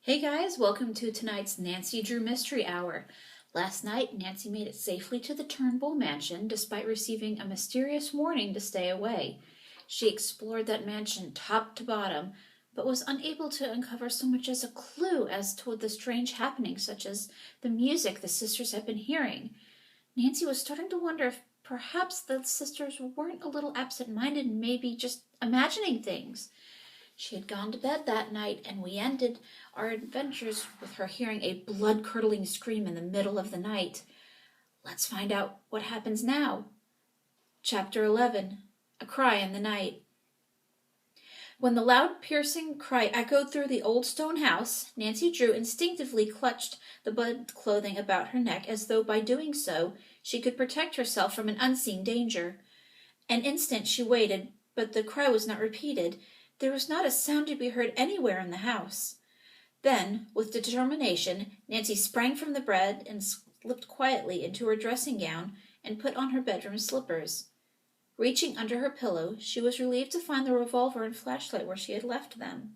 Hey guys, welcome to tonight's Nancy Drew Mystery Hour. Last night, Nancy made it safely to the Turnbull mansion despite receiving a mysterious warning to stay away. She explored that mansion top to bottom, but was unable to uncover so much as a clue as to the strange happenings, such as the music the sisters had been hearing. Nancy was starting to wonder if perhaps the sisters weren't a little absent-minded and maybe just imagining things. She had gone to bed that night, and we ended our adventures with her hearing a blood-curdling scream in the middle of the night. Let's find out what happens now. Chapter 11. A Cry in the Night. When the loud, piercing cry echoed through the old stone house, Nancy Drew instinctively clutched the bedclothing about her neck as though by doing so she could protect herself from an unseen danger. An instant she waited, but the cry was not repeated. There was not a sound to be heard anywhere in the house. Then, with determination, Nancy sprang from the bed and slipped quietly into her dressing gown and put on her bedroom slippers. Reaching under her pillow, she was relieved to find the revolver and flashlight where she had left them.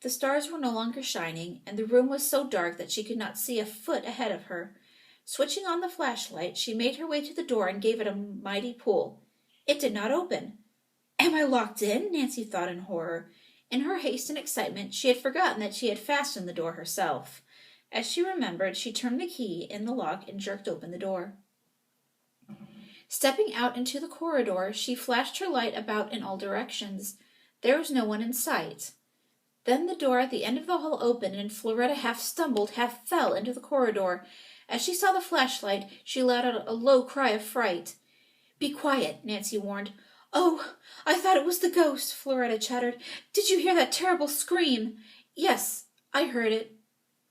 The stars were no longer shining, and the room was so dark that she could not see a foot ahead of her. Switching on the flashlight, she made her way to the door and gave it a mighty pull. It did not open. "Am I locked in?" Nancy thought in horror. In her haste and excitement, she had forgotten that she had fastened the door herself. As she remembered, she turned the key in the lock and jerked open the door. Stepping out into the corridor, she flashed her light about in all directions. There was no one in sight. Then the door at the end of the hall opened, and Floretta half stumbled, half fell into the corridor. As she saw the flashlight, she let out a low cry of fright. "Be quiet," Nancy warned. "Oh, I thought it was the ghost," Floretta chattered. "Did you hear that terrible scream?" "Yes, I heard it."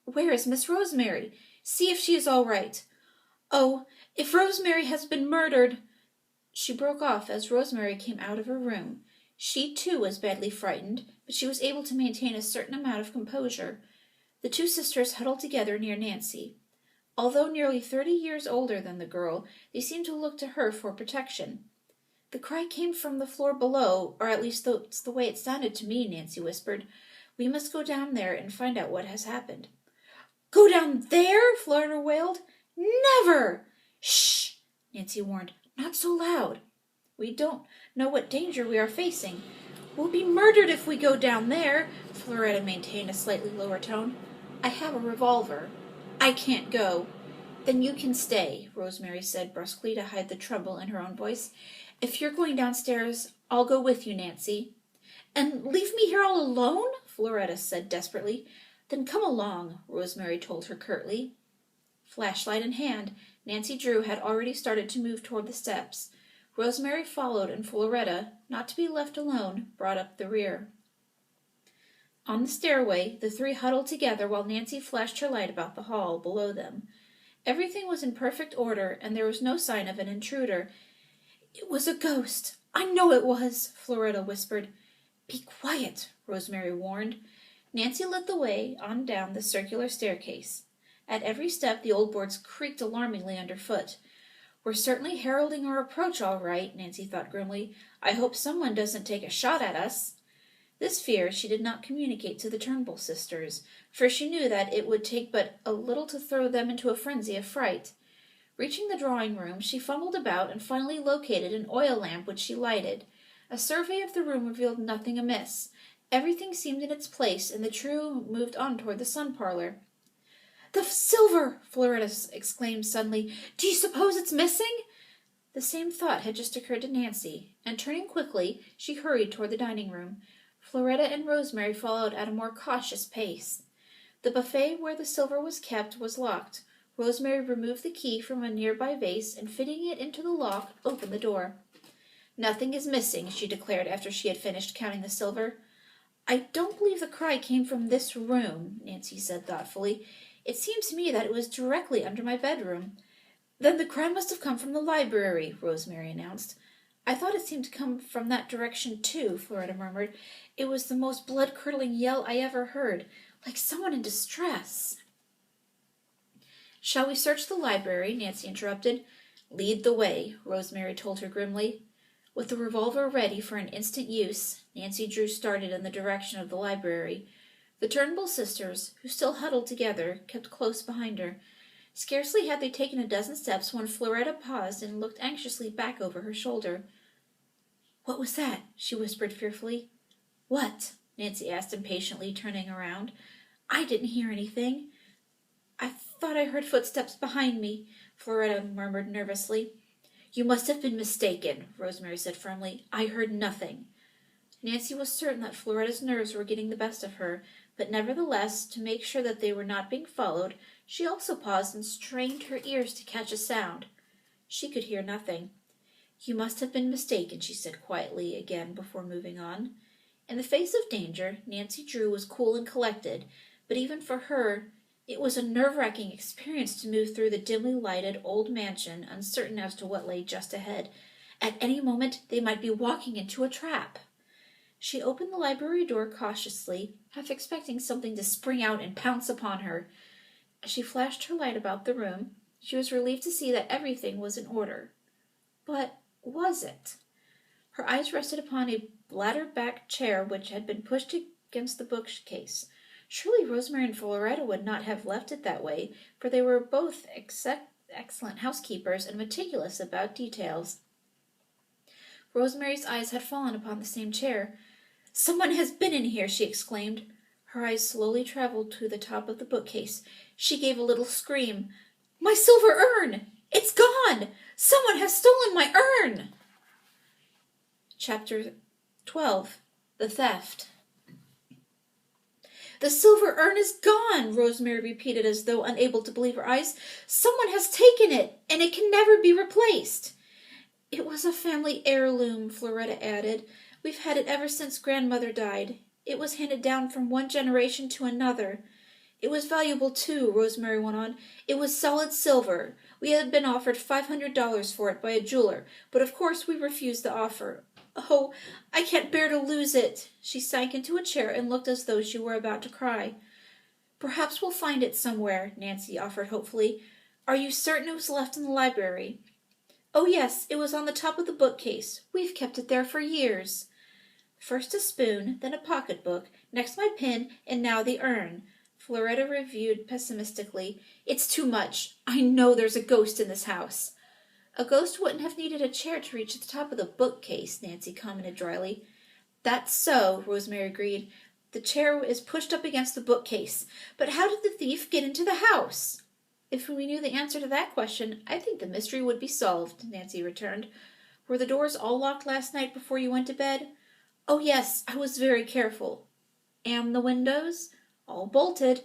"Where is Miss Rosemary? See if she is all right." "Oh, if Rosemary has been murdered—" She broke off as Rosemary came out of her room. She, too, was badly frightened, but she was able to maintain a certain amount of composure. The two sisters huddled together near Nancy. Although nearly 30 years older than the girl, they seemed to look to her for protection. "The cry came from the floor below, or at least that's the way it sounded to me," Nancy whispered. "We must go down there and find out what has happened." "Go down there?" Floretta wailed. "Never!" "Shh!" Nancy warned. "Not so loud. We don't know what danger we are facing." "We'll be murdered if we go down there," Floretta maintained a slightly lower tone. "I have a revolver." "I can't go." "Then you can stay," Rosemary said brusquely to hide the tremble in her own voice. "If you're going downstairs, I'll go with you, Nancy." "And leave me here all alone?" Floretta said desperately. "Then come along," Rosemary told her curtly. Flashlight in hand, Nancy Drew had already started to move toward the steps. Rosemary followed, and Floretta, not to be left alone, brought up the rear. On the stairway, the three huddled together while Nancy flashed her light about the hall below them. Everything was in perfect order, and there was no sign of an intruder. "It was a ghost. I know it was," Floretta whispered. "Be quiet," Rosemary warned. Nancy led the way on down the circular staircase. At every step the old boards creaked alarmingly underfoot. "We're certainly heralding our approach all right," Nancy thought grimly. "I hope someone doesn't take a shot at us." This fear she did not communicate to the Turnbull sisters, for she knew that it would take but a little to throw them into a frenzy of fright. Reaching the drawing-room, she fumbled about and finally located an oil lamp which she lighted. A survey of the room revealed nothing amiss. Everything seemed in its place, and the trio moved on toward the sun-parlor. "The silver!" Floretta exclaimed suddenly. "Do you suppose it's missing?" The same thought had just occurred to Nancy, and turning quickly, she hurried toward the dining-room. Floretta and Rosemary followed at a more cautious pace. The buffet where the silver was kept was locked. Rosemary removed the key from a nearby vase and, fitting it into the lock, opened the door. "Nothing is missing," she declared after she had finished counting the silver. "I don't believe the cry came from this room," Nancy said thoughtfully. "It seems to me that it was directly under my bedroom." "Then the cry must have come from the library," Rosemary announced. "I thought it seemed to come from that direction, too," Floretta murmured. "It was the most blood-curdling yell I ever heard, like someone in distress." "Shall we search the library?" Nancy interrupted. "Lead the way," Rosemary told her grimly. With the revolver ready for an instant use, Nancy Drew started in the direction of the library. The Turnbull sisters, who still huddled together, kept close behind her. Scarcely had they taken a dozen steps when Floretta paused and looked anxiously back over her shoulder. "What was that?" she whispered fearfully. "What?" Nancy asked impatiently, turning around. "I didn't hear anything." "I thought I heard footsteps behind me," Floretta murmured nervously. "You must have been mistaken," Rosemary said firmly. "I heard nothing." Nancy was certain that Floretta's nerves were getting the best of her, but nevertheless, to make sure that they were not being followed, she also paused and strained her ears to catch a sound. She could hear nothing. "You must have been mistaken," she said quietly again before moving on. In the face of danger, Nancy Drew was cool and collected, but even for her, it was a nerve-wracking experience to move through the dimly lighted old mansion, uncertain as to what lay just ahead. At any moment, they might be walking into a trap. She opened the library door cautiously, half expecting something to spring out and pounce upon her. As she flashed her light about the room, she was relieved to see that everything was in order. But was it? Her eyes rested upon a bladder-backed chair which had been pushed against the bookcase. Surely Rosemary and Floretta would not have left it that way, for they were both excellent housekeepers and meticulous about details. Rosemary's eyes had fallen upon the same chair. "Someone has been in here!" she exclaimed. Her eyes slowly traveled to the top of the bookcase. She gave a little scream. "My silver urn! It's gone! Someone has stolen my urn!" Chapter 12. The Theft. "The silver urn is gone!" Rosemary repeated as though unable to believe her eyes. "Someone has taken it, and it can never be replaced." "It was a family heirloom," Floretta added. "We've had it ever since Grandmother died. It was handed down from one generation to another." "It was valuable, too," Rosemary went on. "It was solid silver. We had been offered $500 for it by a jeweler, but of course we refused the offer. Oh, I can't bear to lose it." She sank into a chair and looked as though she were about to cry. "Perhaps we'll find it somewhere," Nancy offered hopefully. "Are you certain it was left in the library?" "Oh, yes, it was on the top of the bookcase. We've kept it there for years." First a spoon, then a pocketbook, next my pin, and now the urn. Floretta reviewed pessimistically. "It's too much. I know there's a ghost in this house." "A ghost wouldn't have needed a chair to reach the top of the bookcase," Nancy commented dryly. "That's so," Rosemary agreed. "The chair is pushed up against the bookcase. But how did the thief get into the house?" "If we knew the answer to that question, I think the mystery would be solved," Nancy returned. "Were the doors all locked last night before you went to bed?" "Oh, yes, I was very careful." "And the windows?" "All bolted."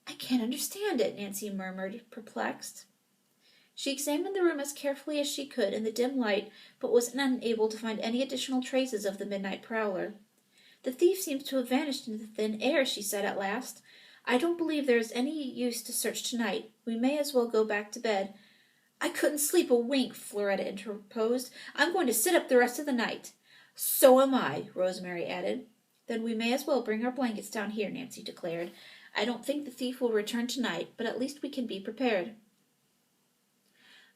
"I can't understand it," Nancy murmured, perplexed. She examined the room as carefully as she could in the dim light, but was unable to find any additional traces of the midnight prowler. "The thief seems to have vanished into thin air," she said at last. "I don't believe there is any use to search tonight. We may as well go back to bed." "I couldn't sleep a wink," Floretta interposed. "I'm going to sit up the rest of the night." "So am I," Rosemary added. "Then we may as well bring our blankets down here," Nancy declared. "I don't think the thief will return tonight, but at least we can be prepared."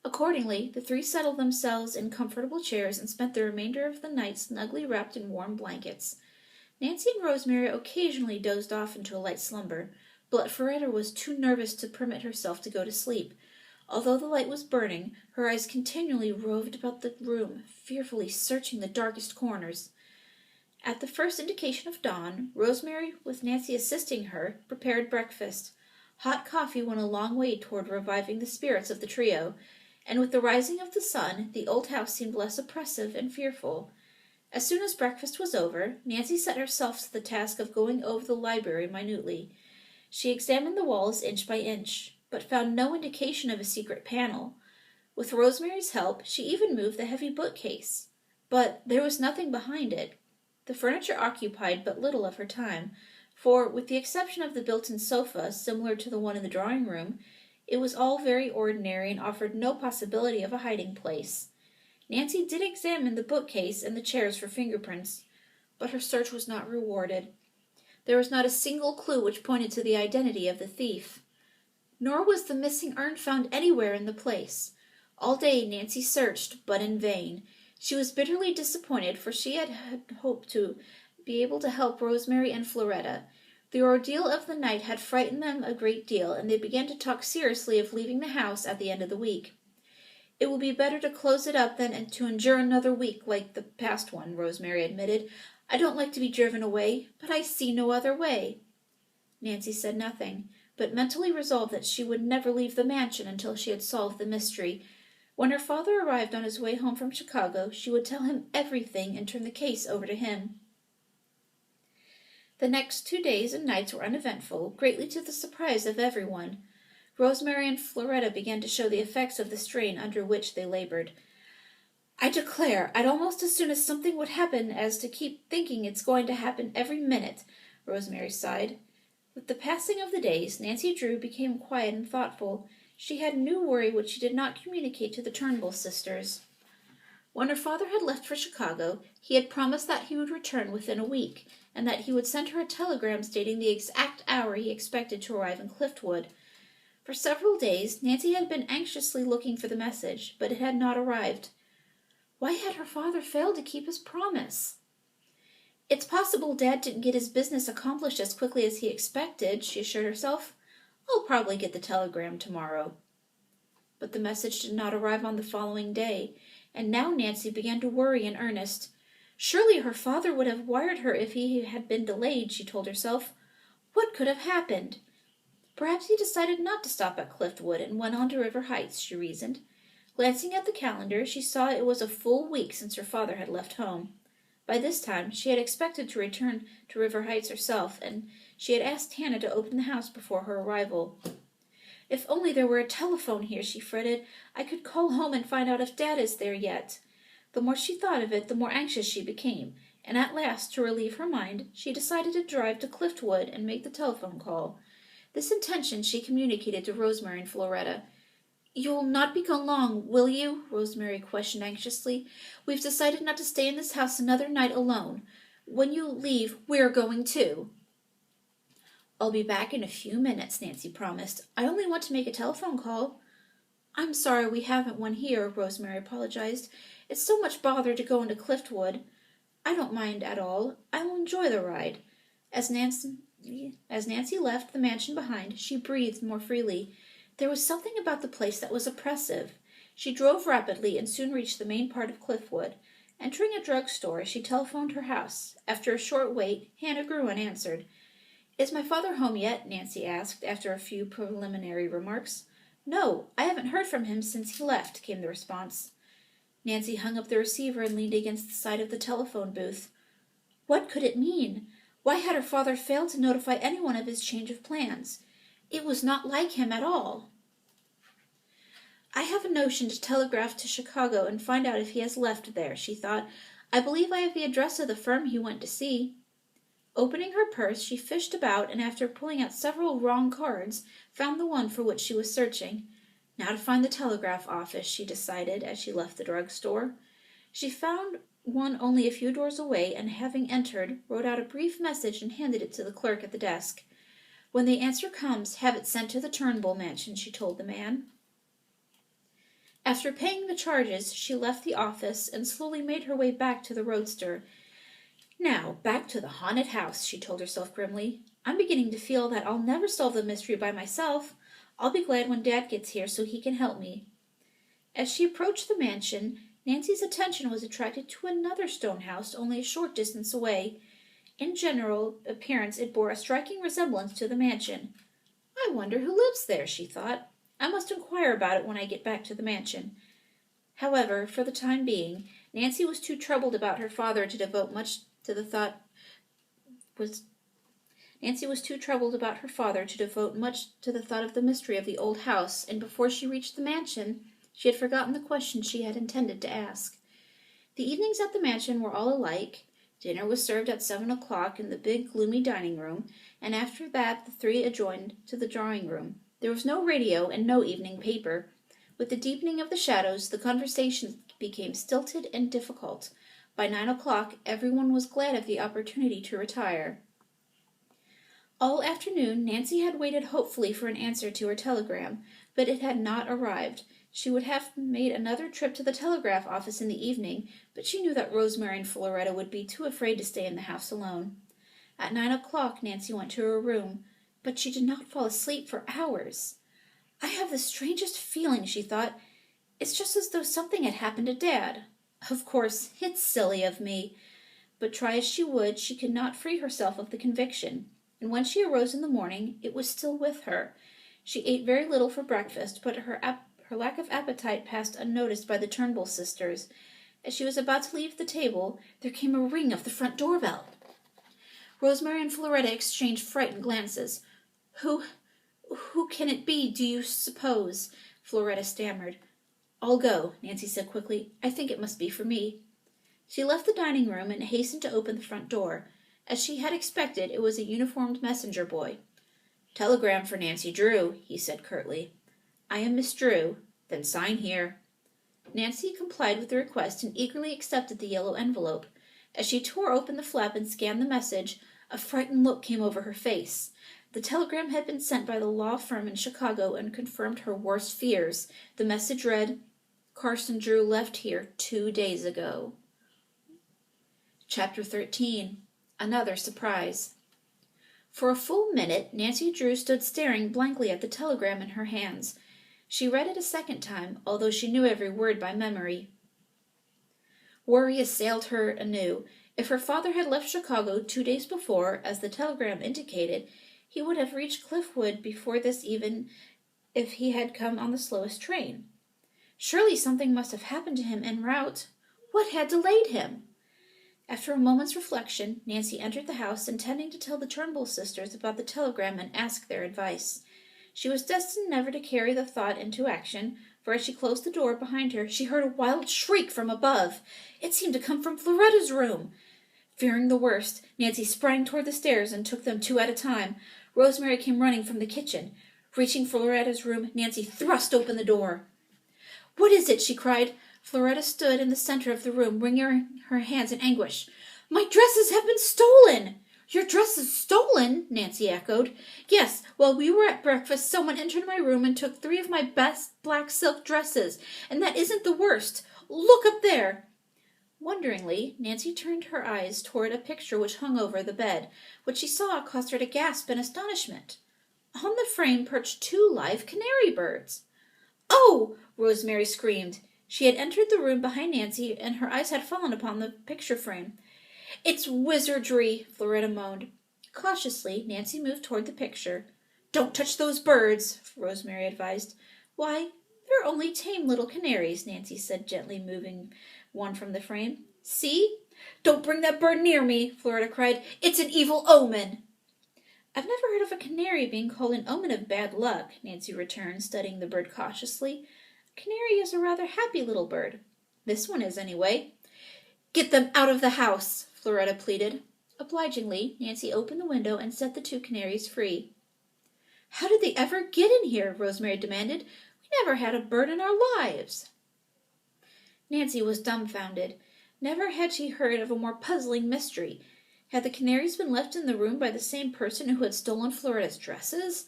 Accordingly, the three settled themselves in comfortable chairs and spent the remainder of the night snugly wrapped in warm blankets. Nancy and Rosemary occasionally dozed off into a light slumber, but Floretta was too nervous to permit herself to go to sleep. Although the light was burning, her eyes continually roved about the room, fearfully searching the darkest corners. At the first indication of dawn, Rosemary, with Nancy assisting her, prepared breakfast. Hot coffee went a long way toward reviving the spirits of the trio, and with the rising of the sun, the old house seemed less oppressive and fearful. As soon as breakfast was over, Nancy set herself to the task of going over the library minutely. She examined the walls inch by inch, but found no indication of a secret panel. With Rosemary's help, she even moved the heavy bookcase. But there was nothing behind it. The furniture occupied but little of her time, for, with the exception of the built-in sofa, similar to the one in the drawing-room, it was all very ordinary and offered no possibility of a hiding place. Nancy did examine the bookcase and the chairs for fingerprints, but her search was not rewarded. There was not a single clue which pointed to the identity of the thief. Nor was the missing urn found anywhere in the place. All day Nancy searched, but in vain. She was bitterly disappointed, for she had hoped to be able to help Rosemary and Floretta. The ordeal of the night had frightened them a great deal, and they began to talk seriously of leaving the house at the end of the week. "It will be better to close it up than to endure another week like the past one," Rosemary admitted. "I don't like to be driven away, but I see no other way." Nancy said nothing, but mentally resolved that she would never leave the mansion until she had solved the mystery. When her father arrived on his way home from Chicago, she would tell him everything and turn the case over to him. The next 2 days and nights were uneventful, greatly to the surprise of everyone. Rosemary and Floretta began to show the effects of the strain under which they labored. "I declare, I'd almost as soon as something would happen as to keep thinking it's going to happen every minute," Rosemary sighed. With the passing of the days, Nancy Drew became quiet and thoughtful. She had a new worry which she did not communicate to the Turnbull sisters. When her father had left for Chicago, he had promised that he would return within a week, and that he would send her a telegram stating the exact hour he expected to arrive in Cliftwood. For several days, Nancy had been anxiously looking for the message, but it had not arrived. Why had her father failed to keep his promise? "It's possible Dad didn't get his business accomplished as quickly as he expected," she assured herself. "I'll probably get the telegram tomorrow." But the message did not arrive on the following day, and now Nancy began to worry in earnest. Surely her father would have wired her if he had been delayed, she told herself. What could have happened? Perhaps he decided not to stop at Cliftwood and went on to River Heights, she reasoned. Glancing at the calendar, she saw it was a full week since her father had left home. By this time, she had expected to return to River Heights herself, and she had asked Hannah to open the house before her arrival. "If only there were a telephone here," she fretted. "I could call home and find out if Dad is there yet." The more she thought of it, the more anxious she became, and at last, to relieve her mind, she decided to drive to Cliftwood and make the telephone call. This intention she communicated to Rosemary and Floretta. "You'll not be gone long, will you?" Rosemary questioned anxiously. "We've decided not to stay in this house another night alone. When you leave, we're going too." "I'll be back in a few minutes," Nancy promised. "I only want to make a telephone call." "I'm sorry we haven't one here," Rosemary apologized. "It's so much bother to go into Cliftwood." "I don't mind at all. I'll enjoy the ride." As Nancy left the mansion behind, she breathed more freely. There was something about the place that was oppressive. She drove rapidly and soon reached the main part of Cliftwood. Entering a drugstore, she telephoned her house. After a short wait, Hannah Gruen answered. "Is my father home yet?" Nancy asked, after a few preliminary remarks. "No, I haven't heard from him since he left," came the response. Nancy hung up the receiver and leaned against the side of the telephone booth. What could it mean? Why had her father failed to notify anyone of his change of plans? It was not like him at all. "I have a notion to telegraph to Chicago and find out if he has left there," she thought. "I believe I have the address of the firm he went to see." Opening her purse, she fished about, and after pulling out several wrong cards, found the one for which she was searching. Now to find the telegraph office, she decided as she left the drugstore. She found one only a few doors away, and having entered, wrote out a brief message and handed it to the clerk at the desk. "When the answer comes, have it sent to the Turnbull mansion," she told the man. After paying the charges, she left the office and slowly made her way back to the roadster. "Now, back to the haunted house," she told herself grimly. "I'm beginning to feel that I'll never solve the mystery by myself. I'll be glad when Dad gets here so he can help me." As she approached the mansion, Nancy's attention was attracted to another stone house only a short distance away. In general appearance it bore a striking resemblance to the mansion. "I wonder who lives there," she thought. "I must inquire about it when I get back to the mansion." However, for the time being, Nancy was too troubled about her father to devote much to the thought of the mystery of the old house, and before she reached the mansion, she had forgotten the question she had intended to ask. The evenings at the mansion were all alike. Dinner was served at 7 o'clock in the big, gloomy dining room, and after that the three adjourned to the drawing room. There was no radio and no evening paper. With the deepening of the shadows, the conversation became stilted and difficult. By 9 o'clock, everyone was glad of the opportunity to retire. All afternoon, Nancy had waited hopefully for an answer to her telegram, but it had not arrived. She would have made another trip to the telegraph office in the evening, but she knew that Rosemary and Floretta would be too afraid to stay in the house alone. At 9 o'clock, Nancy went to her room, but she did not fall asleep for hours. I have the strangest feeling, she thought. It's just as though something had happened to Dad. Of course, it's silly of me. But try as she would, she could not free herself of the conviction. And when she arose in the morning, it was still with her. She ate very little for breakfast, but her lack of appetite passed unnoticed by the Turnbull sisters. As she was about to leave the table, there came a ring of the front doorbell. Rosemary and Floretta exchanged frightened glances. Who can it be, do you suppose? Floretta stammered. I'll go, Nancy said quickly. I think it must be for me. She left the dining room and hastened to open the front door. As she had expected, it was a uniformed messenger boy. Telegram for Nancy Drew, he said curtly. I am Miss Drew. Then sign here. Nancy complied with the request and eagerly accepted the yellow envelope. As she tore open the flap and scanned the message, a frightened look came over her face. The telegram had been sent by the law firm in Chicago and confirmed her worst fears. The message read, Carson Drew left here 2 days ago. Chapter 13. Another Surprise. For a full minute, Nancy Drew stood staring blankly at the telegram in her hands. She read it a second time, although she knew every word by memory. Worry assailed her anew. If her father had left Chicago 2 days before, as the telegram indicated, he would have reached Cliffwood before this even if he had come on the slowest train. Surely something must have happened to him en route. What had delayed him? After a moment's reflection, Nancy entered the house, intending to tell the Turnbull sisters about the telegram and ask their advice. She was destined never to carry the thought into action, for as she closed the door behind her, she heard a wild shriek from above. It seemed to come from Floretta's room. Fearing the worst, Nancy sprang toward the stairs and took them 2 at a time. Rosemary came running from the kitchen. Reaching Floretta's room, Nancy thrust open the door. What is it? She cried. Floretta stood in the center of the room, wringing her hands in anguish. My dresses have been stolen! Your dresses stolen? Nancy echoed. Yes, while we were at breakfast, someone entered my room and took 3 of my best black silk dresses. And that isn't the worst. Look up there. Wonderingly, Nancy turned her eyes toward a picture which hung over the bed. What she saw caused her to gasp in astonishment. On the frame perched 2 live canary birds. Oh! Rosemary screamed. She had entered the room behind Nancy, and her eyes had fallen upon the picture frame. It's wizardry, Floretta moaned. Cautiously, Nancy moved toward the picture. Don't touch those birds, Rosemary advised. Why, they're only tame little canaries, Nancy said, gently moving one from the frame. See? Don't bring that bird near me, Floretta cried. It's an evil omen. I've never heard of a canary being called an omen of bad luck, Nancy returned, studying the bird cautiously. A canary is a rather happy little bird. This one is, anyway. Get them out of the house, Floretta pleaded. Obligingly, Nancy opened the window and set the 2 canaries free. How did they ever get in here? Rosemary demanded. We never had a bird in our lives. Nancy was dumbfounded. Never had she heard of a more puzzling mystery. Had the canaries been left in the room by the same person who had stolen Floretta's dresses?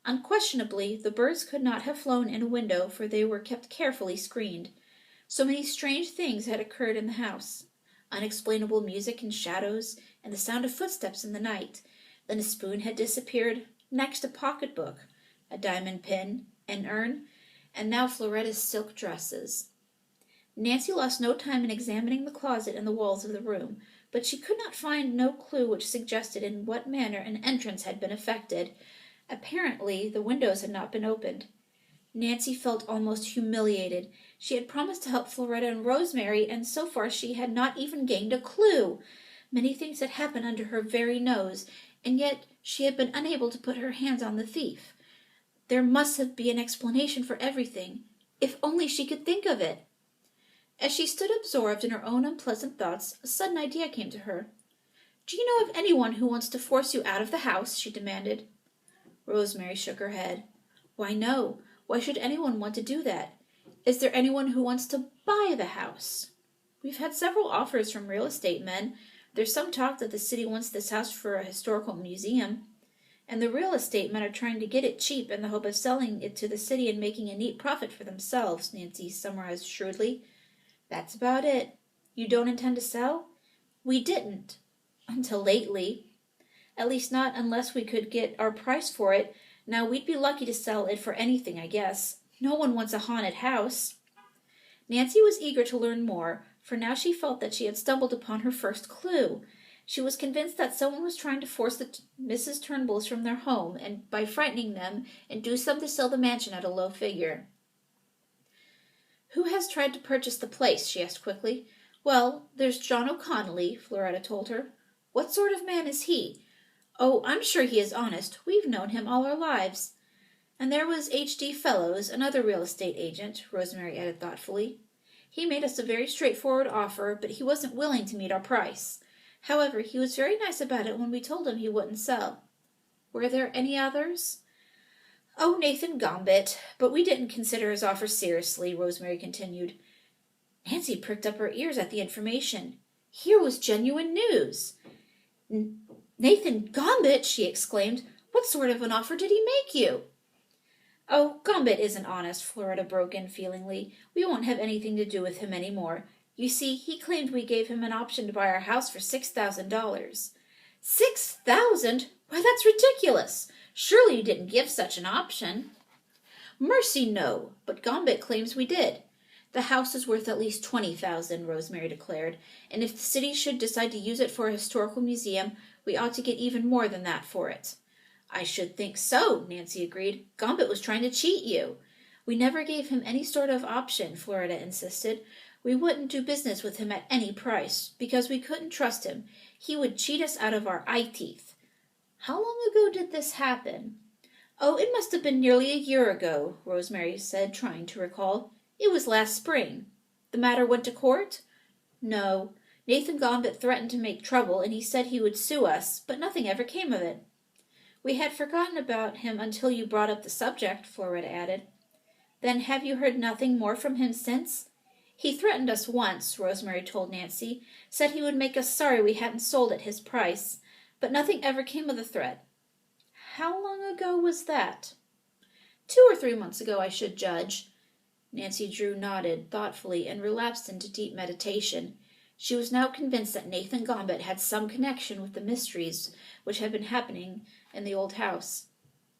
Unquestionably, the birds could not have flown in a window, for they were kept carefully screened. So many strange things had occurred in the house. Unexplainable music and shadows, and the sound of footsteps in the night. Then a spoon had disappeared, next a pocketbook, a diamond pin, an urn, and now Floretta's silk dresses. Nancy lost no time in examining the closet and the walls of the room, but she could not find no clue which suggested in what manner an entrance had been effected. Apparently, the windows had not been opened. Nancy felt almost humiliated. She had promised to help Floretta and Rosemary, and so far she had not even gained a clue. Many things had happened under her very nose, and yet she had been unable to put her hands on the thief. There must have been an explanation for everything, if only she could think of it. As she stood absorbed in her own unpleasant thoughts, a sudden idea came to her. Do you know of anyone who wants to force you out of the house? She demanded. Rosemary shook her head. Why, no. Why should anyone want to do that? Is there anyone who wants to buy the house? We've had several offers from real estate men. There's some talk that the city wants this house for a historical museum. And the real estate men are trying to get it cheap in the hope of selling it to the city and making a neat profit for themselves, Nancy summarized shrewdly. That's about it. You don't intend to sell? We didn't. Until lately. At least not unless we could get our price for it. Now, we'd be lucky to sell it for anything, I guess. No one wants a haunted house." Nancy was eager to learn more, for now she felt that she had stumbled upon her first clue. She was convinced that someone was trying to force the Mrs. Turnbulls from their home, and by frightening them, induce them to sell the mansion at a low figure. "Who has tried to purchase the place?" she asked quickly. "Well, there's John O'Connelly," Floretta told her. "What sort of man is he?" "Oh, I'm sure he is honest. We've known him all our lives." "And there was H.D. Fellows, another real estate agent," Rosemary added thoughtfully. "He made us a very straightforward offer, but he wasn't willing to meet our price. However, he was very nice about it when we told him he wouldn't sell." "Were there any others?" "Oh, Nathan Gambit, but we didn't consider his offer seriously," Rosemary continued. Nancy pricked up her ears at the information. Here was genuine news. "Nathan Gambit!" she exclaimed. "What sort of an offer did he make you?" "Oh, Gambit isn't honest," Floretta broke in feelingly. "We won't have anything to do with him any more. You see, he claimed we gave him an option to buy our house for $6,000. $6,000? Why, that's ridiculous! Surely you didn't give such an option." "Mercy, no, but Gambit claims we did. The house is worth at least $20,000, Rosemary declared, and if the city should decide to use it for a historical museum, we ought to get even more than that for it." "I should think so," Nancy agreed. "Gambit was trying to cheat you." "We never gave him any sort of option," Floretta insisted. "We wouldn't do business with him at any price, because we couldn't trust him. He would cheat us out of our eye teeth." "How long ago did this happen?" "Oh, it must have been nearly a year ago," Rosemary said, trying to recall. "It was last spring." "The matter went to court?" "No. Nathan Gambit threatened to make trouble, and he said he would sue us, but nothing ever came of it." "We had forgotten about him until you brought up the subject," Floretta added. "Then have you heard nothing more from him since?" "He threatened us once," Rosemary told Nancy, "said he would make us sorry we hadn't sold at his price, but nothing ever came of the threat." "How long ago was that?" 2 or 3 months ago, I should judge." Nancy Drew nodded thoughtfully and relapsed into deep meditation. She was now convinced that Nathan Gambit had some connection with the mysteries which had been happening in the old house.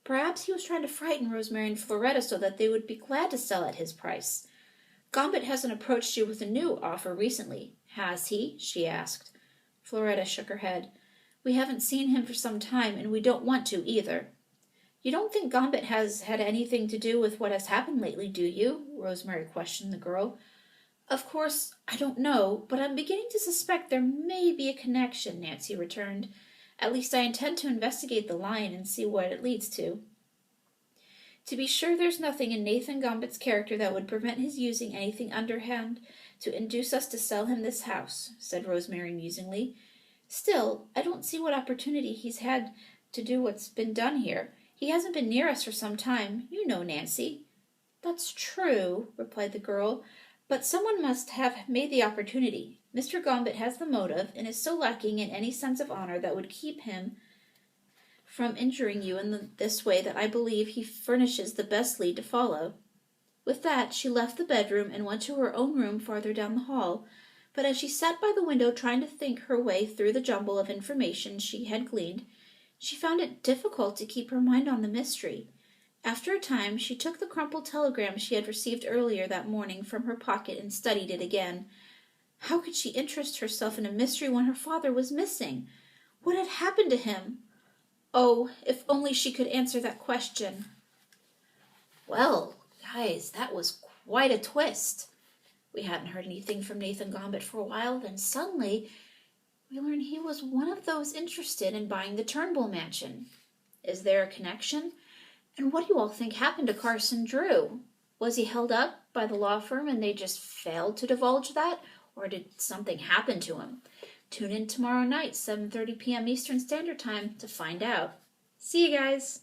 Perhaps he was trying to frighten Rosemary and Floretta so that they would be glad to sell at his price. "Gambit hasn't approached you with a new offer recently, has he?" she asked. Floretta shook her head. "We haven't seen him for some time, and we don't want to either." "You don't think Gambit has had anything to do with what has happened lately, do you?" Rosemary questioned the girl. "Of course, I don't know, but I'm beginning to suspect there may be a connection," Nancy returned. "At least I intend to investigate the line and see what it leads to." "To be sure, there's nothing in Nathan Gambit's character that would prevent his using anything underhand to induce us to sell him this house," said Rosemary musingly. "Still, I don't see what opportunity he's had to do what's been done here. He hasn't been near us for some time, you know, Nancy." "That's true," replied the girl, "but someone must have made the opportunity. Mr. Gambit has the motive, and is so lacking in any sense of honor that would keep him from injuring you in this way that I believe he furnishes the best lead to follow." With that, she left the bedroom and went to her own room farther down the hall, but as she sat by the window trying to think her way through the jumble of information she had gleaned, she found it difficult to keep her mind on the mystery. After a time, she took the crumpled telegram she had received earlier that morning from her pocket and studied it again. How could she interest herself in a mystery when her father was missing? What had happened to him? Oh, if only she could answer that question. Well, guys, that was quite a twist. We hadn't heard anything from Nathan Gambit for a while, then suddenly we learn he was one of those interested in buying the Turnbull mansion. Is there a connection? And what do you all think happened to Carson Drew? Was he held up by the law firm and they just failed to divulge that? Or did something happen to him? Tune in tomorrow night, 7:30 p.m. Eastern Standard Time, to find out. See you guys!